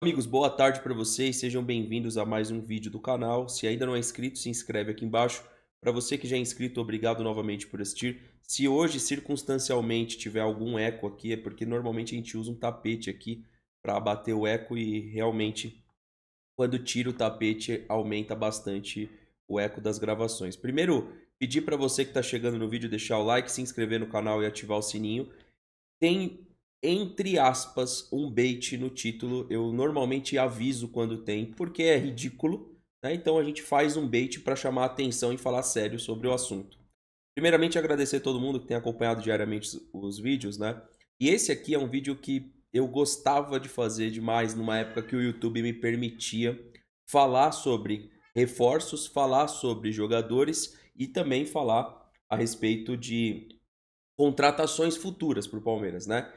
Amigos, boa tarde para vocês, sejam bem-vindos a mais um vídeo do canal. Se ainda não é inscrito, se inscreve aqui embaixo. Para você que já é inscrito, obrigado novamente por assistir. Se hoje, circunstancialmente, tiver algum eco aqui, é porque normalmente a gente usa um tapete aqui para abater o eco e realmente, quando tira o tapete, aumenta bastante o eco das gravações. Primeiro, pedir para você que está chegando no vídeo deixar o like, se inscrever no canal e ativar o sininho. Tem, entre aspas, um bait no título. Eu normalmente aviso quando tem, porque é ridículo, né? Então a gente faz um bait para chamar a atenção e falar sério sobre o assunto. Primeiramente, agradecer a todo mundo que tem acompanhado diariamente os vídeos, né? E esse aqui é um vídeo que eu gostava de fazer demais numa época que o YouTube me permitia falar sobre reforços, falar sobre jogadores e também falar a respeito de contratações futuras para o Palmeiras, né?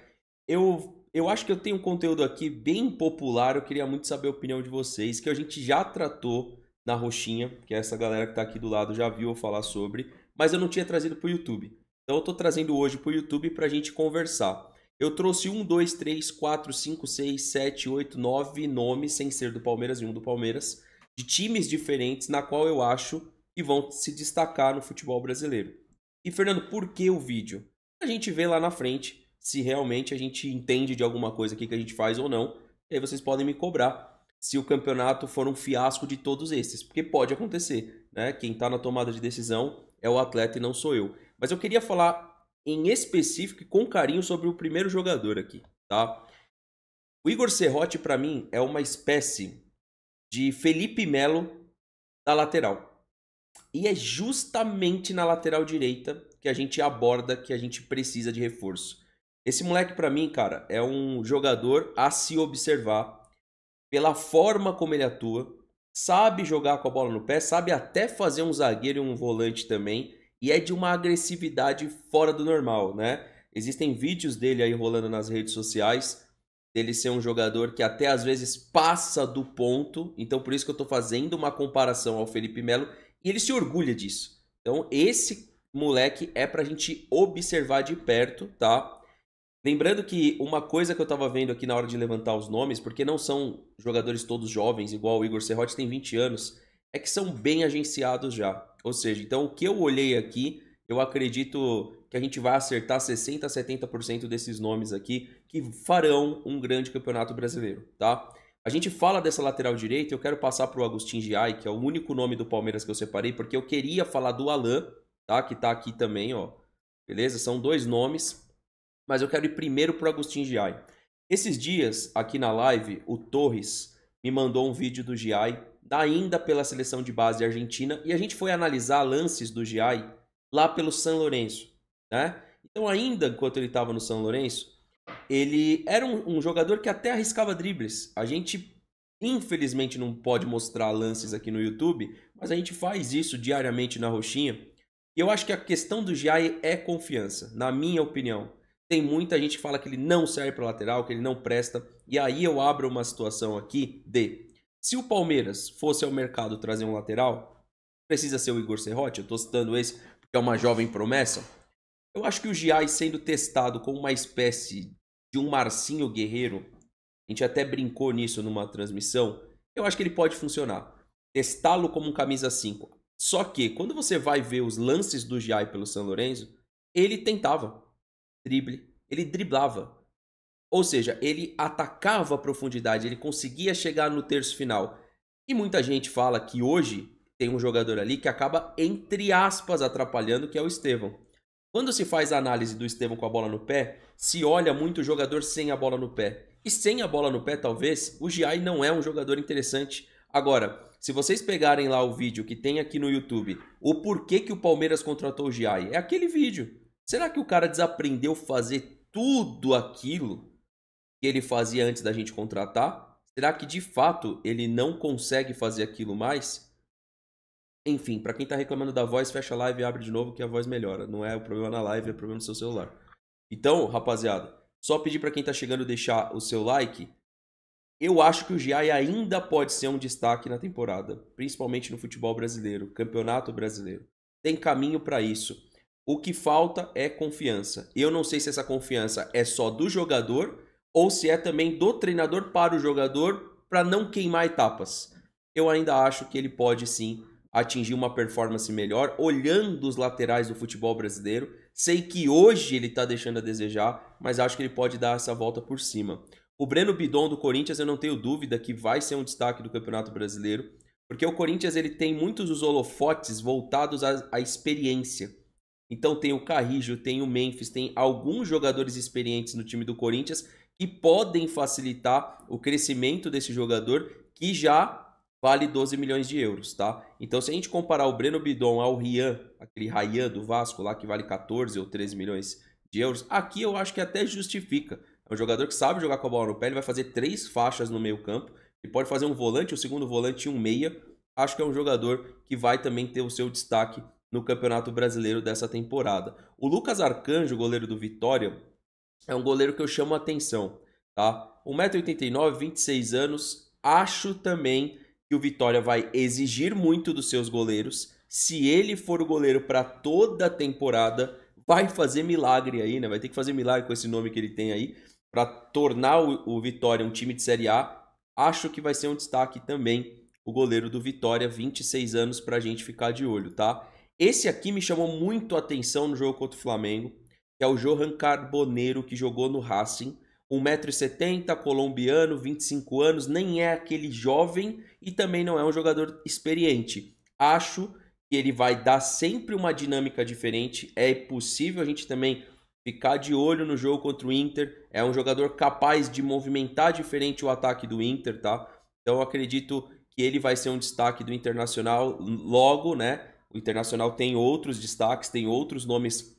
Eu acho que eu tenho um conteúdo aqui bem popular, eu queria muito saber a opinião de vocês, que a gente já tratou na Roxinha, que essa galera que está aqui do lado já viu eu falar sobre, mas eu não tinha trazido para o YouTube. Então eu estou trazendo hoje para o YouTube para a gente conversar. Eu trouxe 1, 2, 3, 4, 5, 6, 7, 8, 9 nomes, sem ser do Palmeiras e um do Palmeiras, de times diferentes na qual eu acho que vão se destacar no futebol brasileiro. E Fernando, por que o vídeo? A gente vê lá na frente se realmente a gente entende de alguma coisa aqui que a gente faz ou não. E aí vocês podem me cobrar se o campeonato for um fiasco de todos esses, porque pode acontecer, né? Quem está na tomada de decisão é o atleta e não sou eu. Mas eu queria falar em específico e com carinho sobre o primeiro jogador aqui, tá? O Igor Serrote, para mim, é uma espécie de Felipe Melo da lateral. E é justamente na lateral direita que a gente aborda que a gente precisa de reforço. Esse moleque, pra mim, cara, é um jogador a se observar pela forma como ele atua. Sabe jogar com a bola no pé, sabe até fazer um zagueiro e um volante também. E é de uma agressividade fora do normal, né? Existem vídeos dele aí rolando nas redes sociais, dele ser um jogador que até às vezes passa do ponto. Então por isso que eu tô fazendo uma comparação ao Felipe Melo. E ele se orgulha disso. Então esse moleque é pra gente observar de perto, tá? Lembrando que uma coisa que eu tava vendo aqui na hora de levantar os nomes, porque não são jogadores todos jovens, igual o Igor Serrote tem 20 anos, é que são bem agenciados já. Ou seja, então o que eu olhei aqui, eu acredito que a gente vai acertar 60 a 70% desses nomes aqui que farão um grande campeonato brasileiro, tá? A gente fala dessa lateral direita, eu quero passar pro Agustin Giai, que é o único nome do Palmeiras que eu separei, porque eu queria falar do Alan, tá? Que tá aqui também, ó. Beleza? São dois nomes, mas eu quero ir primeiro pro Agustin Giai. Esses dias, aqui na live, o Torres me mandou um vídeo do Giai, ainda pela seleção de base argentina, e a gente foi analisar lances do Giai lá pelo San Lourenço, né? Então, ainda enquanto ele estava no São Lourenço, ele era um jogador que até arriscava dribles. A gente, infelizmente, não pode mostrar lances aqui no YouTube, mas a gente faz isso diariamente na Roxinha. E eu acho que a questão do Giai é confiança, na minha opinião. Tem muita gente que fala que ele não serve para lateral, que ele não presta. E aí eu abro uma situação aqui de... Se o Palmeiras fosse ao mercado trazer um lateral, precisa ser o Igor Serrote, eu estou citando esse porque é uma jovem promessa. Eu acho que o Giai sendo testado como uma espécie de um Marcinho Guerreiro, a gente até brincou nisso numa transmissão, eu acho que ele pode funcionar. Testá-lo como um camisa 5. Só que, quando você vai ver os lances do Giai pelo São Lourenço, ele tentava drible, ele driblava. Ou seja, ele atacava a profundidade, ele conseguia chegar no terço final. E muita gente fala que hoje tem um jogador ali que acaba, entre aspas, atrapalhando, que é o Estevão. Quando se faz a análise do Estevão com a bola no pé, se olha muito o jogador sem a bola no pé. E sem a bola no pé, talvez, o Giai não é um jogador interessante. Agora, se vocês pegarem lá o vídeo que tem aqui no YouTube, o porquê que o Palmeiras contratou o Giai, é aquele vídeo. Será que o cara desaprendeu fazer tudo aquilo que ele fazia antes da gente contratar? Será que de fato ele não consegue fazer aquilo mais? Enfim, pra quem tá reclamando da voz, fecha a live e abre de novo que a voz melhora. Não é o problema na live, é o problema no seu celular. Então, rapaziada, só pedir pra quem tá chegando deixar o seu like. Eu acho que o Giai ainda pode ser um destaque na temporada, principalmente no futebol brasileiro, campeonato brasileiro. Tem caminho pra isso. O que falta é confiança. Eu não sei se essa confiança é só do jogador ou se é também do treinador para o jogador para não queimar etapas. Eu ainda acho que ele pode sim atingir uma performance melhor, olhando os laterais do futebol brasileiro. Sei que hoje ele está deixando a desejar, mas acho que ele pode dar essa volta por cima. O Breno Bidon do Corinthians, eu não tenho dúvida que vai ser um destaque do Campeonato Brasileiro, porque o Corinthians ele tem muitos dos holofotes voltados à experiência. Então tem o Carrillo, tem o Memphis, tem alguns jogadores experientes no time do Corinthians que podem facilitar o crescimento desse jogador que já vale 12 milhões de euros, tá? Então se a gente comparar o Breno Bidon ao Rian, aquele Ryan do Vasco lá que vale 14 ou 13 milhões de euros, aqui eu acho que até justifica. É um jogador que sabe jogar com a bola no pé, ele vai fazer 3 faixas no meio campo, ele pode fazer um volante, o segundo volante e um meia. Acho que é um jogador que vai também ter o seu destaque no Campeonato Brasileiro dessa temporada. O Lucas Arcanjo, goleiro do Vitória, é um goleiro que eu chamo a atenção, tá? 1,89 m, 26 anos. Acho também que o Vitória vai exigir muito dos seus goleiros. Se ele for o goleiro para toda a temporada, vai fazer milagre aí, né? Vai ter que fazer milagre com esse nome que ele tem aí, para tornar o Vitória um time de Série A. Acho que vai ser um destaque também o goleiro do Vitória, 26 anos, para a gente ficar de olho, tá? Esse aqui me chamou muito a atenção no jogo contra o Flamengo, que é o Johan Carboneiro, que jogou no Racing. 1,70 m, colombiano, 25 anos, nem é aquele jovem e também não é um jogador experiente. Acho que ele vai dar sempre uma dinâmica diferente. É possível a gente também ficar de olho no jogo contra o Inter. É um jogador capaz de movimentar diferente o ataque do Inter, tá? Então eu acredito que ele vai ser um destaque do Internacional logo, né? O Internacional tem outros destaques, tem outros nomes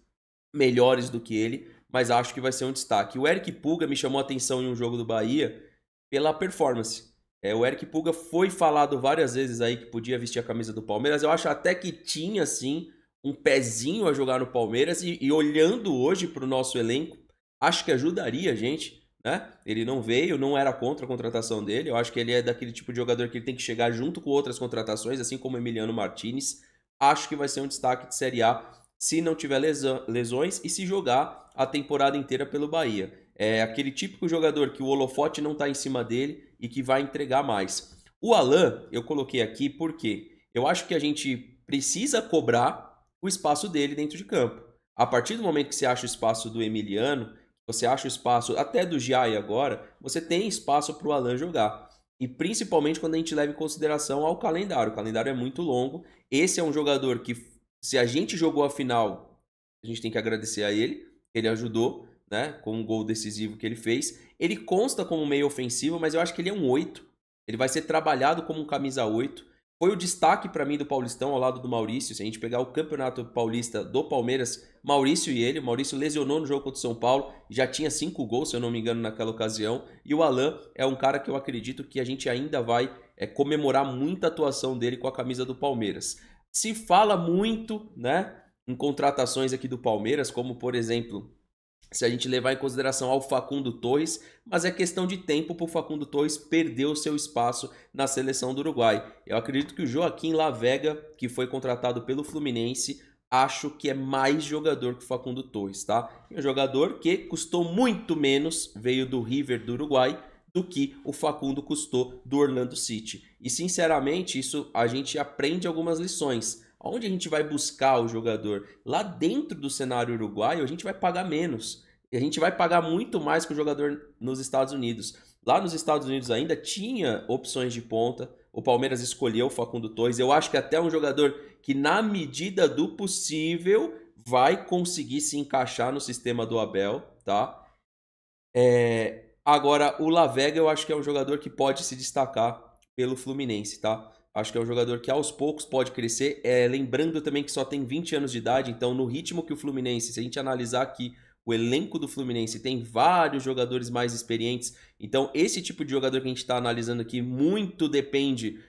melhores do que ele, mas acho que vai ser um destaque. O Eric Pulga me chamou a atenção em um jogo do Bahia pela performance. O Eric Pulga foi falado várias vezes aí que podia vestir a camisa do Palmeiras. Eu acho até que tinha, sim, um pezinho a jogar no Palmeiras e olhando hoje para o nosso elenco, acho que ajudaria a gente, né? Ele não veio, não era contra a contratação dele. Eu acho que ele é daquele tipo de jogador que ele tem que chegar junto com outras contratações, assim como Emiliano Martinez. Acho que vai ser um destaque de Série A se não tiver lesões e se jogar a temporada inteira pelo Bahia. É aquele típico jogador que o holofote não está em cima dele e que vai entregar mais. O Alan, eu coloquei aqui porque eu acho que a gente precisa cobrar o espaço dele dentro de campo. A partir do momento que você acha o espaço do Emiliano, você acha o espaço até do Jai agora, você tem espaço para o Alan jogar. E principalmente quando a gente leva em consideração ao calendário. O calendário é muito longo. Esse é um jogador que, se a gente jogou a final, a gente tem que agradecer a ele. Ele ajudou, né, com um gol decisivo que ele fez. Ele consta como meio ofensivo, mas eu acho que ele é um 8. Ele vai ser trabalhado como um camisa 8. Foi o destaque para mim do Paulistão ao lado do Maurício. Se a gente pegar o Campeonato Paulista do Palmeiras, Maurício e ele. O Maurício lesionou no jogo contra o São Paulo. Já tinha 5 gols, se eu não me engano, naquela ocasião. E o Alan é um cara que eu acredito que a gente ainda vai comemorar muita atuação dele com a camisa do Palmeiras. Se fala muito, né, em contratações aqui do Palmeiras, como por exemplo, se a gente levar em consideração ao Facundo Torres, mas é questão de tempo para o Facundo Torres perder o seu espaço na seleção do Uruguai. Eu acredito que o Joaquim Lavega, que foi contratado pelo Fluminense, acho que é mais jogador que o Facundo Torres, tá? É um jogador que custou muito menos, veio do River do Uruguai, do que o Facundo custou do Orlando City. E sinceramente, isso a gente aprende algumas lições. Onde a gente vai buscar o jogador? Lá dentro do cenário uruguaio, a gente vai pagar menos. E a gente vai pagar muito mais que o jogador nos Estados Unidos. Lá nos Estados Unidos ainda tinha opções de ponta. O Palmeiras escolheu o Facundo Torres. Eu acho que até um jogador que, na medida do possível, vai conseguir se encaixar no sistema do Abel, tá? Agora, o Lavega eu acho que é um jogador que pode se destacar pelo Fluminense, tá? Acho que é um jogador que aos poucos pode crescer. Lembrando também que só tem 20 anos de idade, então no ritmo que o Fluminense, se a gente analisar aqui o elenco do Fluminense, tem vários jogadores mais experientes. Então esse tipo de jogador que a gente está analisando aqui muito depende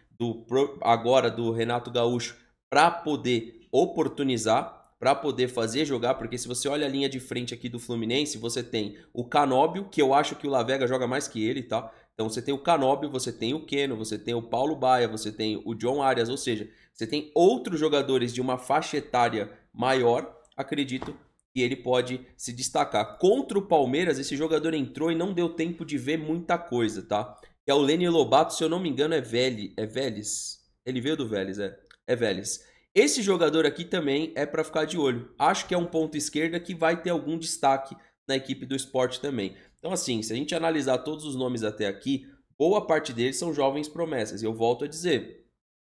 agora do Renato Gaúcho para poder oportunizar, para poder fazer jogar, porque se você olha a linha de frente aqui do Fluminense, você tem o Canóbio, que eu acho que o Lavega joga mais que ele, tá? Então você tem o Canóbio, você tem o Keno, você tem o Paulo Baia, você tem o John Arias, ou seja, você tem outros jogadores de uma faixa etária maior, acredito que ele pode se destacar. Contra o Palmeiras, esse jogador entrou e não deu tempo de ver muita coisa, tá? que é o Lenny Lobato, se eu não me engano, é Vélez. Ele veio do Vélez, é Vélez. Esse jogador aqui também é para ficar de olho. Acho que é um ponto esquerda que vai ter algum destaque na equipe do Sport também. Então, assim, se a gente analisar todos os nomes até aqui, boa parte deles são jovens promessas. E eu volto a dizer,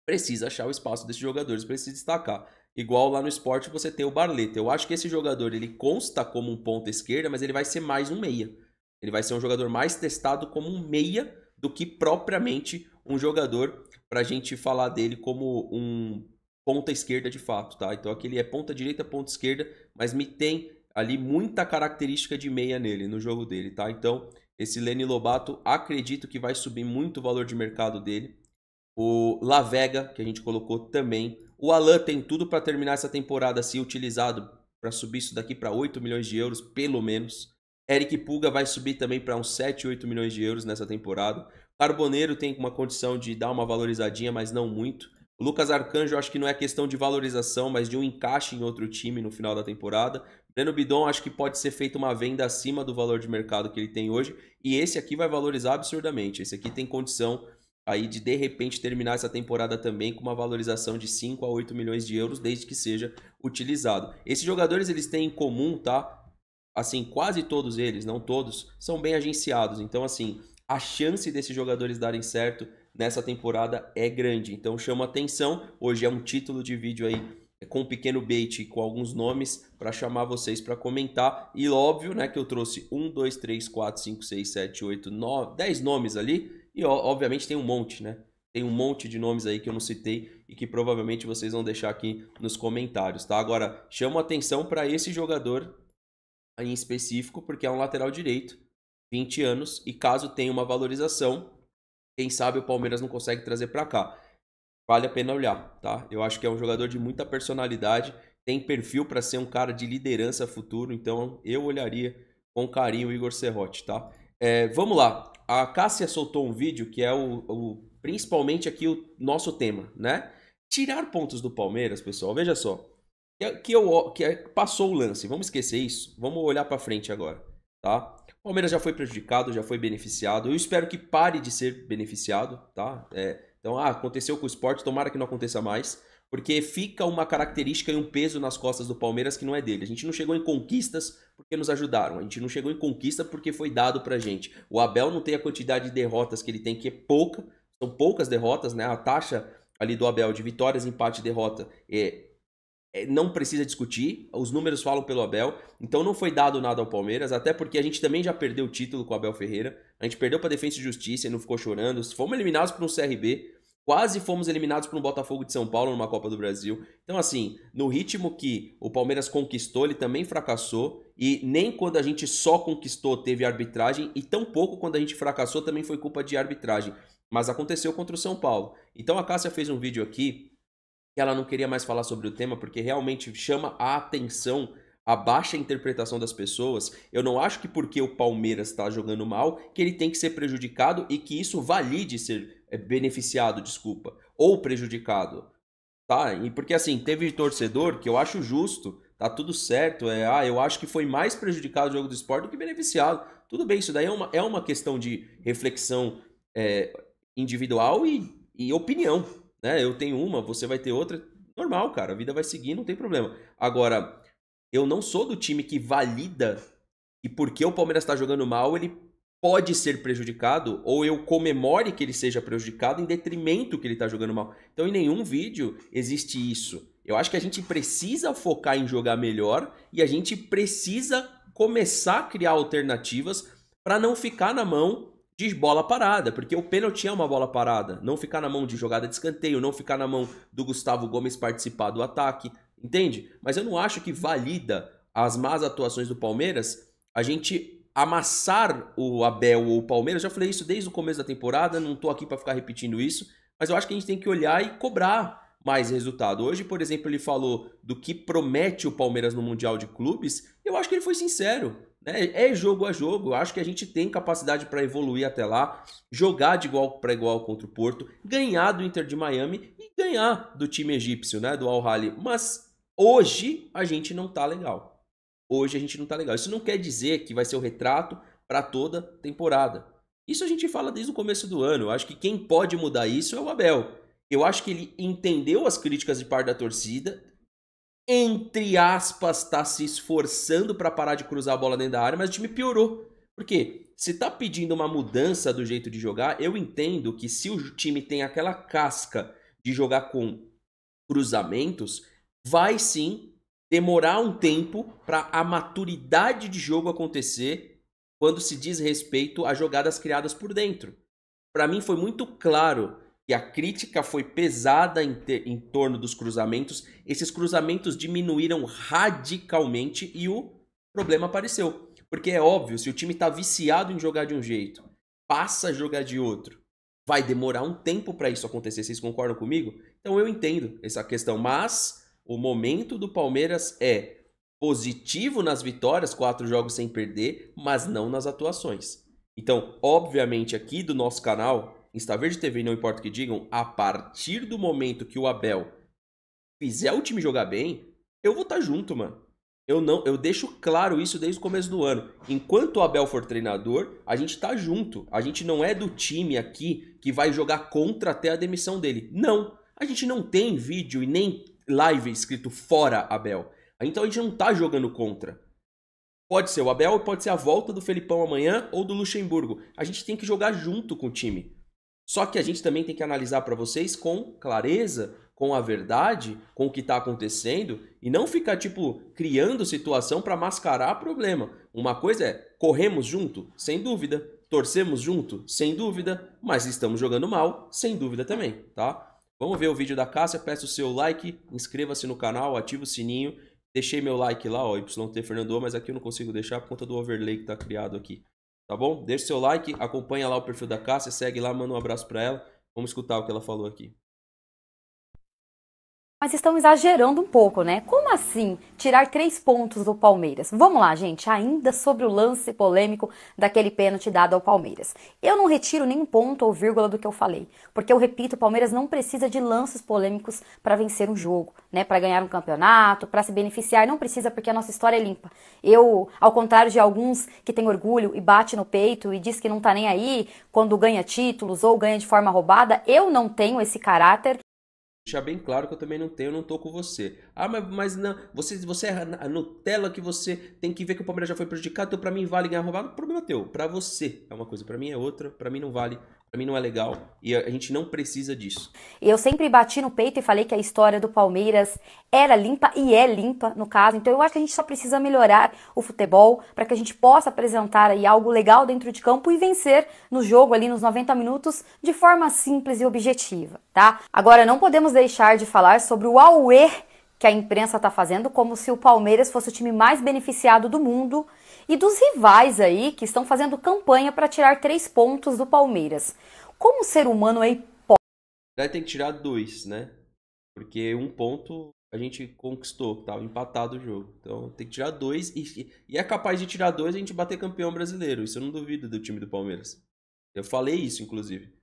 precisa achar o espaço desses jogadores para se destacar. Igual lá no Sport você tem o Barleta. Eu acho que esse jogador ele consta como um ponta esquerda, mas ele vai ser mais um meia. Ele vai ser um jogador mais testado como um meia do que propriamente um jogador para a gente falar dele como um ponta esquerda de fato, tá? Então aqui ele é ponta direita, ponta esquerda, mas me tem ali muita característica de meia nele, no jogo dele, tá? Então esse Lenny Lobato, acredito que vai subir muito o valor de mercado dele. O La Vega, que a gente colocou também. O Alan tem tudo para terminar essa temporada se utilizado para subir isso daqui para 8 milhões de euros, pelo menos. Eric Puga vai subir também para uns 7, 8 milhões de euros nessa temporada. Carboneiro tem uma condição de dar uma valorizadinha, mas não muito. O Lucas Arcanjo, acho que não é questão de valorização, mas de um encaixe em outro time no final da temporada. Breno Bidon, acho que pode ser feita uma venda acima do valor de mercado que ele tem hoje. E esse aqui vai valorizar absurdamente. Esse aqui tem condição aí de repente terminar essa temporada também com uma valorização de 5 a 8 milhões de euros, desde que seja utilizado. Esses jogadores eles têm em comum, tá? Assim, quase todos eles, não todos, são bem agenciados. Então, assim, a chance desses jogadores darem certo nessa temporada é grande. Então, chama atenção. Hoje é um título de vídeo aí com um pequeno bait com alguns nomes para chamar vocês para comentar. E óbvio, né, que eu trouxe 1, 2, 3, 4, 5, 6, 7, 8, 9, 10 nomes ali. E obviamente tem um monte, né? Tem um monte de nomes aí que eu não citei e que provavelmente vocês vão deixar aqui nos comentários, tá? Agora, chamo atenção para esse jogador em específico, porque é um lateral direito, 20 anos, e caso tenha uma valorização, quem sabe o Palmeiras não consegue trazer para cá. Vale a pena olhar, tá? Eu acho que é um jogador de muita personalidade, tem perfil para ser um cara de liderança futuro, então eu olharia com carinho o Igor Serrote, tá? Vamos lá. A Cássia soltou um vídeo que é principalmente aqui o nosso tema, né? Tirar pontos do Palmeiras, pessoal, veja só. Passou o lance, vamos esquecer isso, vamos olhar para frente agora, tá? O Palmeiras já foi prejudicado, já foi beneficiado, eu espero que pare de ser beneficiado, tá? Então, aconteceu com o Sport, tomara que não aconteça mais, porque fica uma característica e um peso nas costas do Palmeiras que não é dele. A gente não chegou em conquistas porque nos ajudaram, a gente não chegou em conquista porque foi dado pra gente. O Abel não tem a quantidade de derrotas que ele tem, que é pouca, são poucas derrotas, né? A taxa ali do Abel de vitórias, empate e derrota não precisa discutir, os números falam pelo Abel, então não foi dado nada ao Palmeiras, até porque a gente também já perdeu o título com o Abel Ferreira, a gente perdeu para Defensa e Justiça e não ficou chorando, fomos eliminados por um CRB, quase fomos eliminados por um Botafogo de São Paulo numa Copa do Brasil, então assim, no ritmo que o Palmeiras conquistou, ele também fracassou, e nem quando a gente só conquistou teve arbitragem, e tão pouco quando a gente fracassou também foi culpa de arbitragem, mas aconteceu contra o São Paulo. Então a Cássia fez um vídeo aqui, que ela não queria mais falar sobre o tema porque realmente chama a atenção a baixa interpretação das pessoas. Eu não acho que porque o Palmeiras está jogando mal que ele tem que ser prejudicado e que isso valide ser beneficiado, desculpa, ou prejudicado, tá? E porque assim, teve torcedor que eu acho justo, tá tudo certo, eu acho que foi mais prejudicado o jogo do Sport do que beneficiado. Tudo bem, isso daí é uma questão de reflexão individual e opinião, né? Eu tenho uma, você vai ter outra, normal, cara, a vida vai seguir, não tem problema. Agora, eu não sou do time que valida que porque o Palmeiras está jogando mal, ele pode ser prejudicado, ou eu comemore que ele seja prejudicado em detrimento que ele está jogando mal. Então, em nenhum vídeo existe isso. Eu acho que a gente precisa focar em jogar melhor e a gente precisa começar a criar alternativas para não ficar na mão de bola parada, porque o pênalti é uma bola parada, não ficar na mão de jogada de escanteio, não ficar na mão do Gustavo Gomes participar do ataque, entende? Mas eu não acho que valida as más atuações do Palmeiras a gente amassar o Abel ou o Palmeiras. Já falei isso desde o começo da temporada, não tô aqui para ficar repetindo isso, mas eu acho que a gente tem que olhar e cobrar mais resultado. Hoje, por exemplo, ele falou do que promete o Palmeiras no Mundial de Clubes, eu acho que ele foi sincero. É jogo a jogo, eu acho que a gente tem capacidade para evoluir até lá, jogar de igual para igual contra o Porto, ganhar do Inter de Miami e ganhar do time egípcio, né, do Al Ahly. Mas hoje a gente não tá legal. Hoje a gente não tá legal. Isso não quer dizer que vai ser o retrato para toda temporada. Isso a gente fala desde o começo do ano. Eu acho que quem pode mudar isso é o Abel. Eu acho que ele entendeu as críticas de parte da torcida, entre aspas, tá se esforçando para parar de cruzar a bola dentro da área, mas o time piorou. Por quê? Se tá pedindo uma mudança do jeito de jogar, eu entendo que se o time tem aquela casca de jogar com cruzamentos, vai sim demorar um tempo para a maturidade de jogo acontecer quando se diz respeito a jogadas criadas por dentro. Para mim foi muito claro que a crítica foi pesada em torno dos cruzamentos. Esses cruzamentos diminuíram radicalmente e o problema apareceu. Porque é óbvio, se o time está viciado em jogar de um jeito, passa a jogar de outro, vai demorar um tempo para isso acontecer. Vocês concordam comigo? Então eu entendo essa questão, mas o momento do Palmeiras é positivo nas vitórias, 4 jogos sem perder, mas não nas atuações. Então, obviamente, aqui do nosso canal, Insta Verde TV, não importa o que digam, a partir do momento que o Abel fizer o time jogar bem, eu vou estar junto, mano. Eu deixo claro isso desde o começo do ano. Enquanto o Abel for treinador, a gente tá junto. A gente não é do time aqui que vai jogar contra até a demissão dele. Não. A gente não tem vídeo e nem live escrito fora Abel. Então a gente não tá jogando contra. Pode ser o Abel ou pode ser a volta do Felipão amanhã ou do Luxemburgo. A gente tem que jogar junto com o time. Só que a gente também tem que analisar para vocês com clareza, com a verdade, com o que está acontecendo e não ficar, tipo, criando situação para mascarar problema. Uma coisa é, corremos junto? Sem dúvida. Torcemos junto? Sem dúvida. Mas estamos jogando mal? Sem dúvida também, tá? Vamos ver o vídeo da Cássia, peço o seu like, inscreva-se no canal, ativa o sininho. Deixei meu like lá, ó, YT Fernando, mas aqui eu não consigo deixar por conta do overlay que está criado aqui. Tá bom? Deixa seu like, acompanha lá o perfil da Cássia, segue lá, manda um abraço para ela. Vamos escutar o que ela falou aqui. Mas estão exagerando um pouco, né? Como assim tirar 3 pontos do Palmeiras? Vamos lá, gente, ainda sobre o lance polêmico daquele pênalti dado ao Palmeiras. Eu não retiro nenhum ponto ou vírgula do que eu falei, porque eu repito, o Palmeiras não precisa de lances polêmicos para vencer um jogo, né? Para ganhar um campeonato, para se beneficiar, não precisa porque a nossa história é limpa. Eu, ao contrário de alguns que têm orgulho e bate no peito e diz que não tá nem aí quando ganha títulos ou ganha de forma roubada, eu não tenho esse caráter. Deixar bem claro que eu também não tenho, eu não tô com você. Ah, mas não, você é a Nutella que você tem que ver que o Palmeiras já foi prejudicado, então pra mim vale ganhar roubado, o problema é teu. Pra você é uma coisa, pra mim é outra, pra mim não vale, pra mim não é legal e a gente não precisa disso. Eu sempre bati no peito e falei que a história do Palmeiras era limpa e é limpa no caso, então eu acho que a gente só precisa melhorar o futebol para que a gente possa apresentar aí algo legal dentro de campo e vencer no jogo ali nos 90 minutos de forma simples e objetiva, tá? Agora não podemos deixar de falar sobre o auê que a imprensa está fazendo como se o Palmeiras fosse o time mais beneficiado do mundo e dos rivais aí que estão fazendo campanha para tirar 3 pontos do Palmeiras. Como o ser humano é hipócrita. Tem que tirar 2, né? Porque 1 ponto a gente conquistou, tava empatado o jogo. Então tem que tirar 2 e é capaz de tirar 2 e a gente bater campeão brasileiro. Isso eu não duvido do time do Palmeiras. Eu falei isso, inclusive.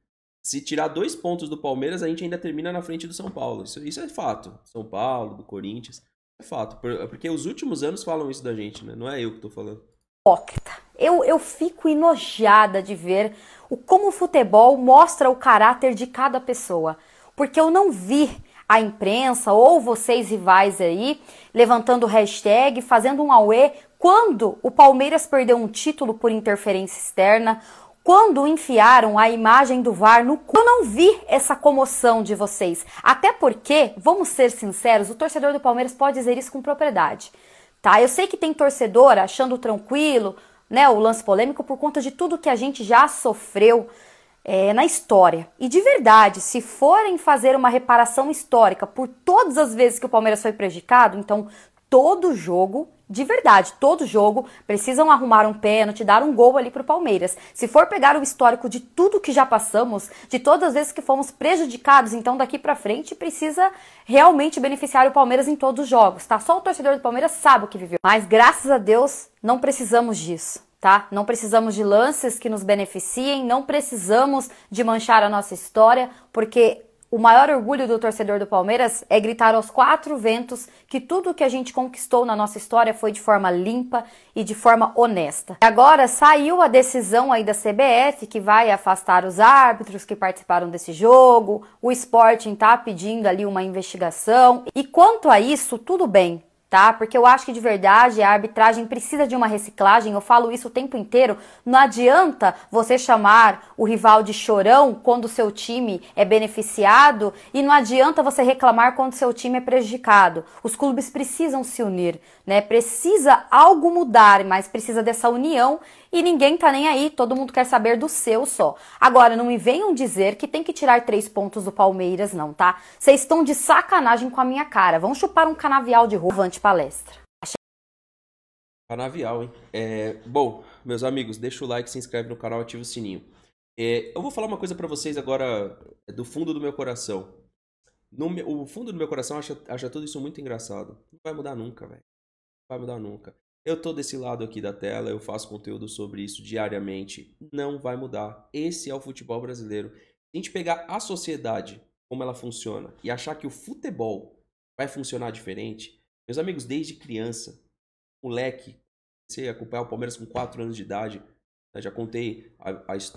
Se tirar 2 pontos do Palmeiras, a gente ainda termina na frente do São Paulo. Isso é fato. São Paulo, do Corinthians. É fato. Porque os últimos anos falam isso da gente, né? Não é eu que tô falando. Eu fico enojada de ver como o futebol mostra o caráter de cada pessoa. Porque eu não vi a imprensa ou vocês rivais aí levantando hashtag, fazendo um auê quando o Palmeiras perdeu um título por interferência externa, quando enfiaram a imagem do VAR no cu. Eu não vi essa comoção de vocês. Até porque, vamos ser sinceros, o torcedor do Palmeiras pode dizer isso com propriedade. Tá? Eu sei que tem torcedor achando tranquilo, né, o lance polêmico por conta de tudo que a gente já sofreu na história. E de verdade, se forem fazer uma reparação histórica por todas as vezes que o Palmeiras foi prejudicado, então todo jogo, de verdade, todo jogo, precisam arrumar um pênalti, dar um gol ali pro Palmeiras. Se for pegar o histórico de tudo que já passamos, de todas as vezes que fomos prejudicados, então daqui pra frente precisa realmente beneficiar o Palmeiras em todos os jogos, tá? Só o torcedor do Palmeiras sabe o que viveu. Mas graças a Deus, não precisamos disso. Tá? Não precisamos de lances que nos beneficiem, não precisamos de manchar a nossa história, porque O maior orgulho do torcedor do Palmeiras é gritar aos quatro ventos que tudo que a gente conquistou na nossa história foi de forma limpa e de forma honesta. Agora saiu a decisão aí da CBF que vai afastar os árbitros que participaram desse jogo, o Sporting tá pedindo ali uma investigação. E quanto a isso, tudo bem. Tá? Porque eu acho que de verdade a arbitragem precisa de uma reciclagem, eu falo isso o tempo inteiro. Não adianta você chamar o rival de chorão quando o seu time é beneficiado e não adianta você reclamar quando o seu time é prejudicado. Os clubes precisam se unir, né? Precisa algo mudar, mas precisa dessa união e ninguém tá nem aí, todo mundo quer saber do seu só. Agora, não me venham dizer que tem que tirar 3 pontos do Palmeiras não, tá? Vocês estão de sacanagem com a minha cara, vão chupar um canavial de rua ante palestra. Canavial, hein? Bom, meus amigos, deixa o like, se inscreve no canal, ativa o sininho. Eu vou falar uma coisa pra vocês agora do fundo do meu coração. O fundo do meu coração acha tudo isso muito engraçado. Não vai mudar nunca, velho. Não vai mudar nunca. Eu tô desse lado aqui da tela, eu faço conteúdo sobre isso diariamente. Não vai mudar. Esse é o futebol brasileiro. Se a gente pegar a sociedade, como ela funciona, e achar que o futebol vai funcionar diferente, meus amigos, desde criança, moleque, comecei a acompanhar o Palmeiras com 4 anos de idade. Eu já contei a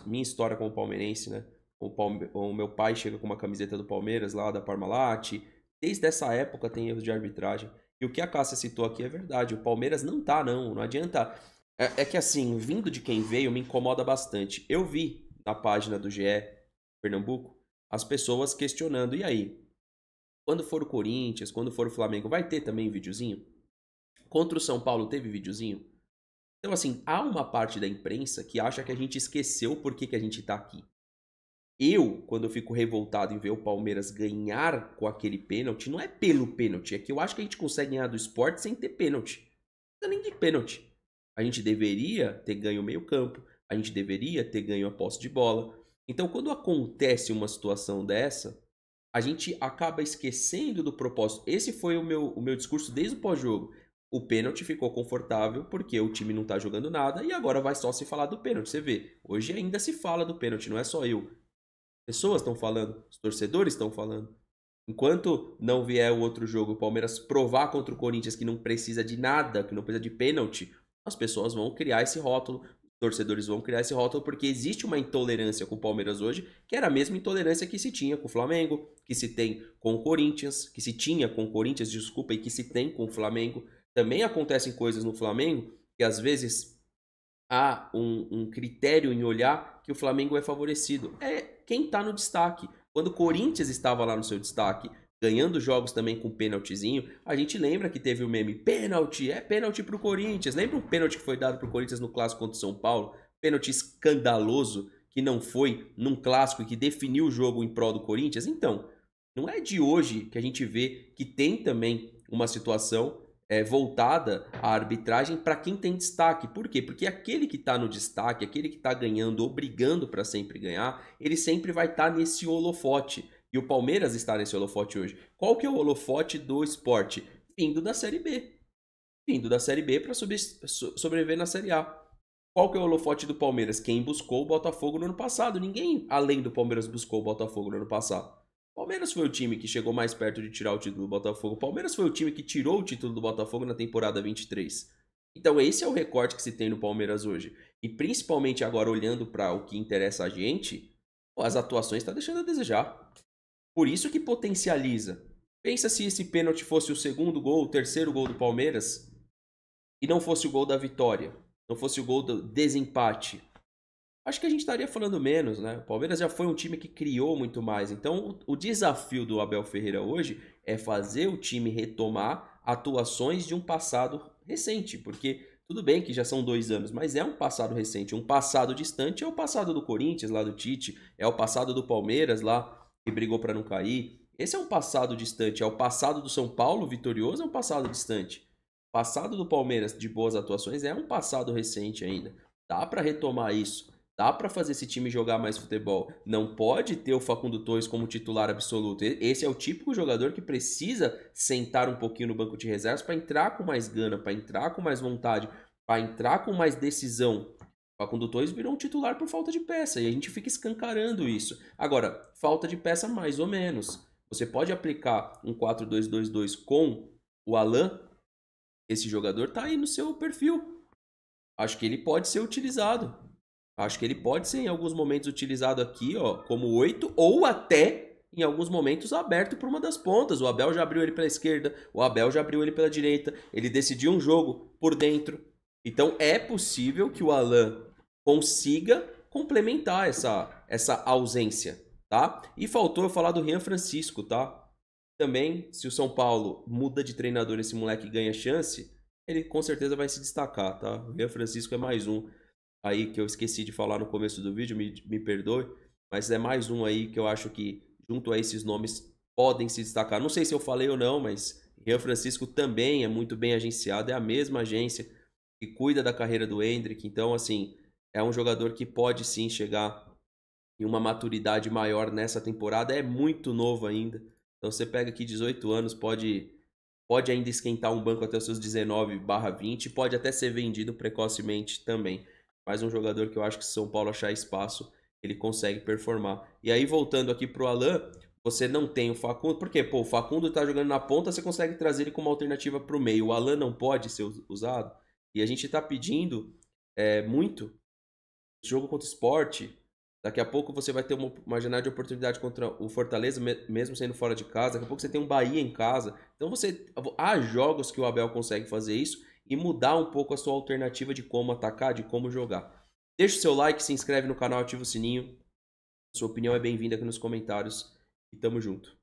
minha história como palmeirense, né? O meu pai chega com uma camiseta do Palmeiras lá da Parmalat. Desde essa época tem erros de arbitragem. E o que a Cássia citou aqui é verdade. O Palmeiras não tá, não. Não adianta. É que assim, vindo de quem veio, me incomoda bastante. Eu vi na página do GE Pernambuco as pessoas questionando. E aí? Quando for o Corinthians, quando for o Flamengo, vai ter também videozinho? Contra o São Paulo teve videozinho? Então, assim, há uma parte da imprensa que acha que a gente esqueceu por que a gente tá aqui. Quando eu fico revoltado em ver o Palmeiras ganhar com aquele pênalti, não é pelo pênalti, é que eu acho que a gente consegue ganhar do Sport sem ter pênalti. Não é nem de pênalti. A gente deveria ter ganho o meio-campo, a gente deveria ter ganho a posse de bola. Então, quando acontece uma situação dessa, a gente acaba esquecendo do propósito. Esse foi o meu discurso desde o pós-jogo. O pênalti ficou confortável porque o time não tá jogando nada e agora vai só se falar do pênalti. Você vê, hoje ainda se fala do pênalti, não é só eu. Pessoas estão falando, os torcedores estão falando. Enquanto não vier o outro jogo, o Palmeiras provar contra o Corinthians que não precisa de nada, que não precisa de pênalti, as pessoas vão criar esse rótulo, os torcedores vão criar esse rótulo, porque existe uma intolerância com o Palmeiras hoje, que era a mesma intolerância que se tinha com o Flamengo, que se tem com o Corinthians, que se tinha com o Corinthians, desculpa, e que se tem com o Flamengo. Também acontecem coisas no Flamengo que às vezes há um critério em olhar que o Flamengo é favorecido. É quem está no destaque. Quando o Corinthians estava lá no seu destaque, ganhando jogos também com pênaltizinho, a gente lembra que teve o meme, pênalti, é pênalti pro Corinthians. Lembra um pênalti que foi dado pro Corinthians no clássico contra o São Paulo? Pênalti escandaloso, que não foi num clássico e que definiu o jogo em prol do Corinthians? Então, não é de hoje que a gente vê que tem também uma situação voltada à arbitragem para quem tem destaque. Por quê? Porque aquele que está no destaque, aquele que está ganhando ou brigando para sempre ganhar, ele sempre vai estar nesse holofote. E o Palmeiras está nesse holofote hoje. Qual que é o holofote do esporte? Vindo da Série B. Vindo da Série B para sobreviver na Série A. Qual que é o holofote do Palmeiras? Quem buscou o Botafogo no ano passado. Ninguém além do Palmeiras buscou o Botafogo no ano passado. O Palmeiras foi o time que chegou mais perto de tirar o título do Botafogo. O Palmeiras foi o time que tirou o título do Botafogo na temporada 23. Então esse é o recorte que se tem no Palmeiras hoje. E principalmente agora olhando para o que interessa a gente, as atuações estão deixando a desejar. Por isso que potencializa. Pensa se esse pênalti fosse o segundo gol, o terceiro gol do Palmeiras e não fosse o gol da vitória, não fosse o gol do desempate. Acho que a gente estaria falando menos, né? O Palmeiras já foi um time que criou muito mais. Então, o desafio do Abel Ferreira hoje é fazer o time retomar atuações de um passado recente. Porque tudo bem que já são 2 anos, mas é um passado recente. Um passado distante é o passado do Corinthians, lá do Tite. É o passado do Palmeiras, lá, que brigou para não cair. Esse é um passado distante. É o passado do São Paulo vitorioso, é um passado distante. O passado do Palmeiras de boas atuações é um passado recente ainda. Dá para retomar isso. Dá para fazer esse time jogar mais futebol. Não pode ter o Facundo Torres como titular absoluto. Esse é o típico jogador que precisa sentar um pouquinho no banco de reservas para entrar com mais gana, para entrar com mais vontade, para entrar com mais decisão. Facundo Torres virou um titular por falta de peça e a gente fica escancarando isso. Agora, falta de peça mais ou menos. Você pode aplicar um 4-2-2-2 com o Alan, esse jogador tá aí no seu perfil. Acho que ele pode ser utilizado. Acho que ele pode ser em alguns momentos utilizado aqui, ó, como 8 ou até em alguns momentos aberto por uma das pontas. O Abel já abriu ele pela esquerda, o Abel já abriu ele pela direita. Ele decidiu um jogo por dentro. Então é possível que o Alan consiga complementar essa ausência, tá? E faltou eu falar do Rian Francisco, tá? Também, se o São Paulo muda de treinador, esse moleque ganha chance, ele com certeza vai se destacar, tá? O Rian Francisco é mais um aí que eu esqueci de falar no começo do vídeo, me perdoe, mas é mais um aí que eu acho que, junto a esses nomes, podem se destacar. Não sei se eu falei ou não, mas Rian Francisco também é muito bem agenciado, é a mesma agência que cuida da carreira do Endrick, então, assim, é um jogador que pode sim chegar em uma maturidade maior nessa temporada, é muito novo ainda. Então você pega aqui 18 anos, pode ainda esquentar um banco até os seus 19/20, pode até ser vendido precocemente também. Mas um jogador que eu acho que se São Paulo achar espaço, ele consegue performar. E aí voltando aqui pro Alan, você não tem o Facundo, porque pô, o Facundo tá jogando na ponta, você consegue trazer ele como alternativa pro meio. O Alan não pode ser usado. E a gente tá pedindo muito jogo contra o Sport. Daqui a pouco você vai ter uma janela de oportunidade contra o Fortaleza, mesmo sendo fora de casa. Daqui a pouco você tem um Bahia em casa. Então há jogos que o Abel consegue fazer isso e mudar um pouco a sua alternativa de como atacar, de como jogar. Deixa o seu like, se inscreve no canal, ativa o sininho. Sua opinião é bem-vinda aqui nos comentários. E tamo junto.